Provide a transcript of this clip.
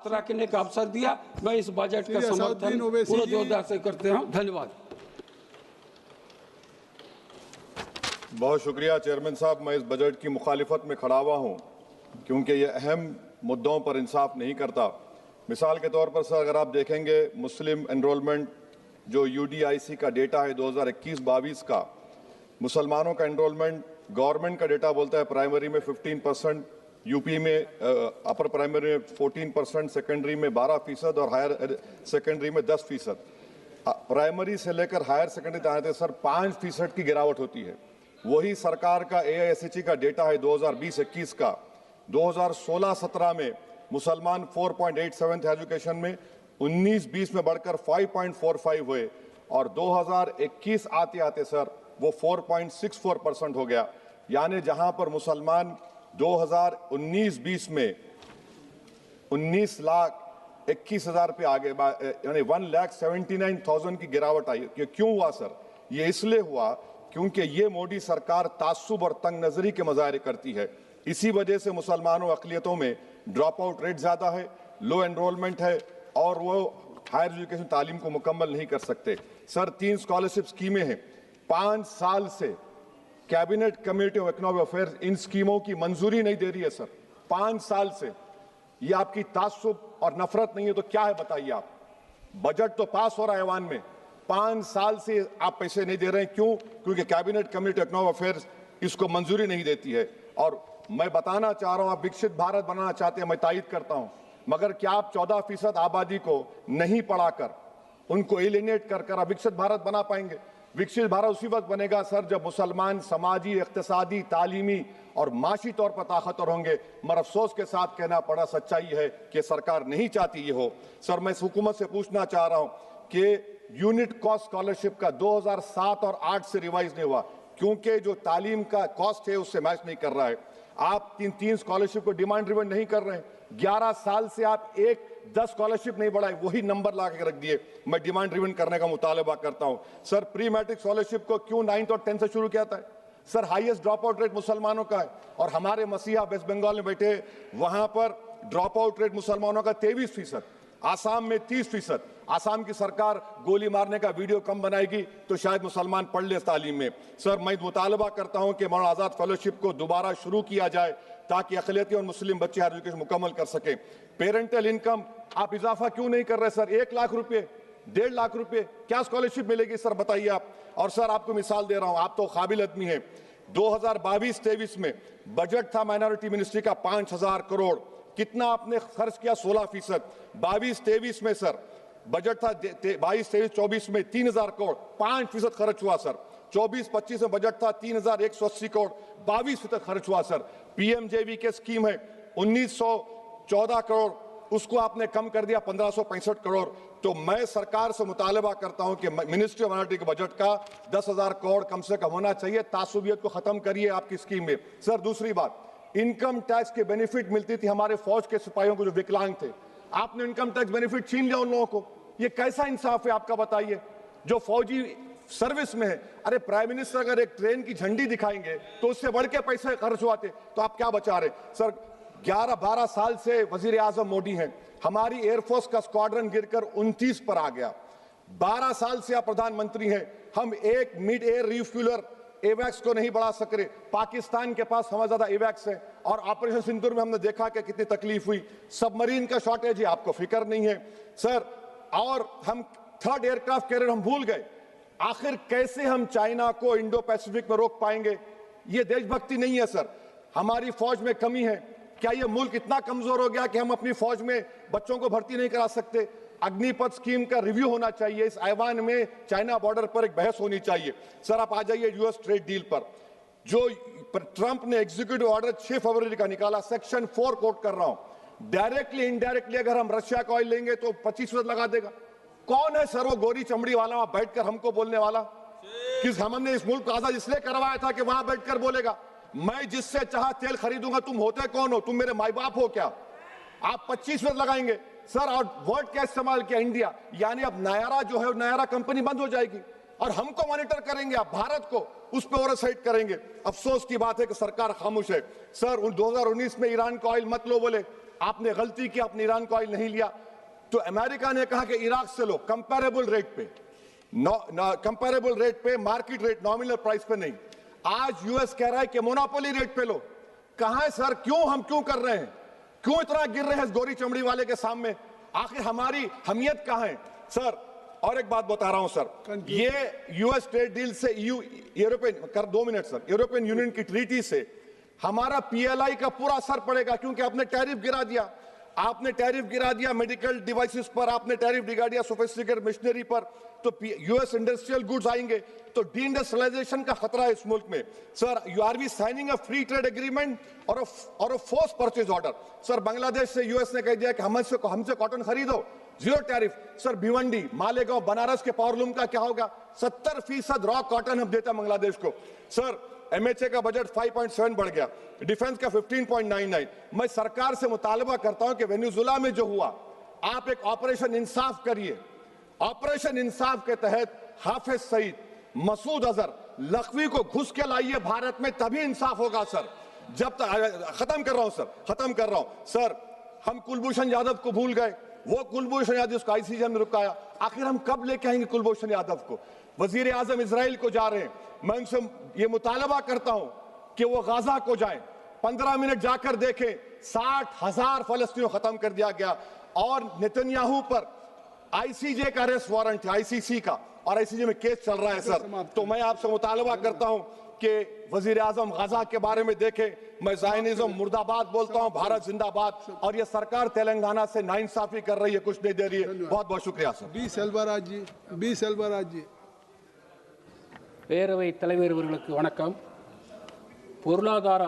रखने का अवसर दिया। मैं इस बजट का समर्थन पूरे जोरदार से करते हूँ। धन्यवाद। बहुत शुक्रिया चेयरमैन साहब। मैं इस बजट की मुखालिफत में खड़ा हुआ हूँ क्योंकि ये अहम मुद्दों पर इंसाफ नहीं करता। मिसाल के तौर पर सर, अगर आप देखेंगे मुस्लिम एनरोलमेंट जो UDIC का डेटा है 2021-22 का, मुसलमानों का एनरोलमेंट गवर्नमेंट का डेटा बोलता है प्राइमरी में 15%, यूपी में अपर प्राइमरी में 14%, सेकेंडरी में 12% और हायर सेकेंडरी में 10%। प्राइमरी से लेकर हायर सेकेंडरी तक आते सर 5% की गिरावट होती है। वही सरकार का AISHE का डेटा है 2020-21 का, 2016-17 में मुसलमान 4.87 थे एजुकेशन में, 19-20 में बढ़कर 5.45 हुए और 2021 आते आते सर वो 4.64% हो गया। यानी जहां पर मुसलमान 2019-20 में 19,21,000 पे आगे, यानी 1,79,000 की गिरावट आई। ये क्यों हुआ सर? ये इसलिए हुआ क्योंकि ये मोदी सरकार तासुब और तंग नजरी के मज़ाहिर करती है। इसी वजह से मुसलमानों अक़लियतों में ड्रॉप आउट रेट ज़्यादा है, लो एनरोलमेंट है और वो हायर एजुकेशन तालीम को मुकम्मल नहीं कर सकते। सर 3 स्कॉलरशिप स्कीमें हैं, 5 साल से cabinet committee of economic affairs in स्कीमों की मंजूरी नहीं दे रही है सर, 5 साल से। ये आपकी तासुब और नफरत नहीं है तो क्या है बताइए आप? बजट तो पास हो रहा है ऐवान में, 5 साल से आप पैसे नहीं दे रहे हैं। क्यों? क्योंकि cabinet committee of economic affairs इसको मंजूरी नहीं देती है। और मैं बताना चाह रहा हूं, आप विकसित भारत बनाना चाहते हैं, मैं तायद करता हूं, मगर क्या आप 14% आबादी को नहीं पढ़ाकर, उनको एलिनेट कर आप विकसित भारत बना पाएंगे? विकसित भारत उसी वक्त बनेगा सर जब मुसलमान समाजी, इक्तिसादी, तालीमी और माशी तौर पर ताकतवर होंगे। मगर अफसोस के साथ कहना पड़ा, सच्चाई है कि सरकार नहीं चाहती ये हो। सर मैं इस हुकूमत से पूछना चाह रहा हूं कि यूनिट कॉस्ट स्कॉलरशिप का 2007 और 8 से रिवाइज नहीं हुआ क्योंकि जो तालीम का कॉस्ट है उससे मैच नहीं कर रहा है। आप 3 स्कॉलरशिप को डिमांड ड्रिवन नहीं कर रहे हैं। 11 साल से आप 10 स्कॉलरशिप नहीं बढ़ाए, वही नंबर ला के रख दिए। मैं डिमांड ड्रिवन करने का मुतालबा करता हूं। सर प्री मैट्रिक स्कॉलरशिप को क्यों 9th और 10th से शुरू किया था? Sir highest drop out rate मुसलमानों का है और हमारे मसीहा वेस्ट बंगाल में बैठे, वहां पर ड्रॉप आउट रेट मुसलमानों का 23%, आसाम में 30%। आसाम की सरकार गोली मारने का वीडियो कम बनाएगी तो शायद मुसलमान पढ़ ले तालीम में। सर मैं मुतालबा करता हूं कि मौलाना आजाद फेलोशिप को दोबारा शुरू किया जाए ताकि अक़लियती और मुस्लिम बच्चे हायर एजुकेशन मुकम्मल कर सके। पेरेंटल इनकम आप इजाफा क्यों नहीं कर रहे सर? 1 लाख रुपए, 1.5 लाख रुपए क्या स्कॉलरशिप मिलेगी सर बताइए आप? और सर आपको मिसाल दे रहा हूं, आप तो काबिल आदमी हैं। 2022-23 में बजट था माइनॉरिटी मिनिस्ट्री का 5,000 करोड़, कितना आपने खर्च किया? 16%। 22-23 में सर बजट था 22-23-24 में 3,000 करोड़, 5% खर्च हुआ सर। 24-25 में बजट था 3,180 करोड़, 22% खर्च हुआ सर। PMJV के स्कीम है 1,914 करोड़, उसको आपने कम कर दिया 1,565 करोड़। तो मैं सरकार से मुतालबा करता हूं कि मिनिस्ट्री ऑफ माइनॉरिटी के बजट का 10,000 करोड़ कम से कम होना चाहिए। तासुबियत को खत्म करिए आपकी स्कीम में। सर दूसरी बात, इनकम टैक्स के बेनिफिट मिलती थी हमारे फौज के सिपाहियों को जो विकलांग थे, आपने इनकम टैक्स बेनिफिट छीन लिया उन लोगों को। ये कैसा इंसाफ है आपका बताइए? जो फौजी सर्विस में है, अरे प्राइम मिनिस्टर अगर एक ट्रेन की झंडी दिखाएंगे तो उससे बढ़ के पैसे खर्च हुआते, तो आप क्या बचा रहे? सर 11-12 साल से वजीर आजम मोदी हैं, हमारी एयरफोर्स का स्क्वाड्रन गिरकर 29 पर आ गया। 12 साल से आप प्रधानमंत्री हैं, हम एक मिड एयर रिफ्यूलर एवैक्स को नहीं बढ़ा सक रहे। पाकिस्तान के पास हमें ज्यादा एवैक्स है और ऑपरेशन सिंदूर में हमने देखा कि कितनी तकलीफ हुई। सबमरीन का शॉर्टेज है, आपको फिक्र नहीं है सर। और हम 3rd एयरक्राफ्ट कैरियर हम भूल गए। आखिर कैसे हम चाइना को इंडो पैसिफिक में रोक पाएंगे? ये देशभक्ति नहीं है सर। हमारी फौज में कमी है। क्या ये मुल्क इतना कमजोर हो गया कि हम अपनी फौज में बच्चों को भर्ती नहीं करा सकते? अग्निपथ स्कीम का रिव्यू होना चाहिए। इस ऐवान में चाइना बॉर्डर पर एक बहस होनी चाहिए। सर आप आ जाइए US ट्रेड डील पर, जो ट्रंप ने एग्जीक्यूटिव ऑर्डर 6 फरवरी का निकाला, सेक्शन 4 कोट कर रहा हूं। डायरेक्टली इनडायरेक्टली अगर हम रशिया का ऑयल लेंगे तो 25% लगा देगा। कौन है सर वो गोरी चमड़ी वाला वहां बैठकर हमको बोलने वाला? किस हमने इस मुल्क को आजाद इसलिए करवाया था कि वहां बैठकर बोलेगा मैं जिससे चाहा तेल खरीदूंगा। तुम होते कौन हो? तुम मेरे माई बाप हो क्या? आप 25% लगाएंगे सर। और वर्ड क्या इस्तेमाल किया? इंडिया। यानी अब नायरा जो है, नायरा कंपनी बंद हो जाएगी और हमको मॉनिटर करेंगे आप, भारत को उस पर ओवरसाइट करेंगे। अफसोस की बात है कि सरकार खामोश है। सर 2019 में ईरान का ऑयल मत लो बोले, आपने गलती की, आपने ईरान को ऑयल नहीं लिया। तो अमेरिका ने कहा कि इराक से लो कंपैरेबल रेट पे, कंपैरेबल रेट पे, मार्केट रेट, नॉमिनल प्राइस पे नहीं। आज यूएस कह रहा है कि मोनोपोली रेट पे लो। कहां है सर? हम क्यों कर रहे हैं? क्यों इतना गिर रहे हैं इस गोरी चमड़ी वाले के सामने? आखिर हमारी हमियत कहां है सर? और एक बात बता रहा हूं सर, ये यूएस ट्रेड डील से European 2 minute sir, European union की ट्रीटी से हमारा पीएलआई का पूरा असर पड़ेगा, क्योंकि आपने टैरिफ गिरा दिया। आपने टैरिफ गिरा दिया मेडिकल डिवाइसेस पर, आपने टैरिफ गिरा दिया सोफिस्टिकेटेड मशीनरी पर, तो यूएस इंडस्ट्रियल गुड्स आएंगे, तो डी-इंडस्ट्रियलाइजेशन का खतरा है इस मुल्क में। Sir, you are we signing a free trade agreement और a force purchase order? Sir, Bangladesh से यूएस ने कह दिया कि हमसे कॉटन खरीदो, 0 टैरिफ। सर, भिवंडी, मालेगांव, बनारस के पावरलूम का क्या होगा? 70% रॉ कॉटन हम देते हैं बांग्लादेश को। सर, एमएचए का बजट 5.7 बढ़ गया, डिफेंस का 15.99। मैं सरकार से मुतालबा करता हूं कि वेनेजुएला में जो हुआ, आप एक ऑपरेशन इंसाफ करिए। ऑपरेशन इंसाफ के तहत हाफिज सईद, मसूद अजहर, लखवी को घुस के लाइए भारत में, तभी इंसाफ होगा सर। जब तक खत्म कर रहा हूं सर, खत्म कर रहा हूं सर, हम कुलभूषण यादव को भूल गए। वो कुलभूषण यादव जिसको आईसीजे में रुकाया, आखिर हम कब लेके आएंगे कुलभूषण यादव को? वजीर आजम इजराइल को जा रहे हैं, मैं उनसे ये मुतालबा करता हूं कि वो गाजा को जाएं, 15 मिनट जाकर देखें, 60,000 फलस्तीनियों खत्म कर दिया गया। और नेतन्याहू पर आईसीजे का अरेस्ट वारंट है, आईसीसी का, और आईसीजे में केस चल रहा है सर। तो मैं आपसे मुतालबा करता हूं कि वजीर आजम गाजा के बारे में देखें। मैं ज़ायनिज़्म मुर्दाबाद बोलता हूं, भारत जिंदाबाद। और ये सरकार तेलंगाना से नाइंसाफी कर रही है, कुछ नहीं दे रही है। बहुत बहुत शुक्रिया सर। बी सेल्वराज जी। பேரவை தலைவர் அவர்களுக்கு வணக்கம். பொருளாதார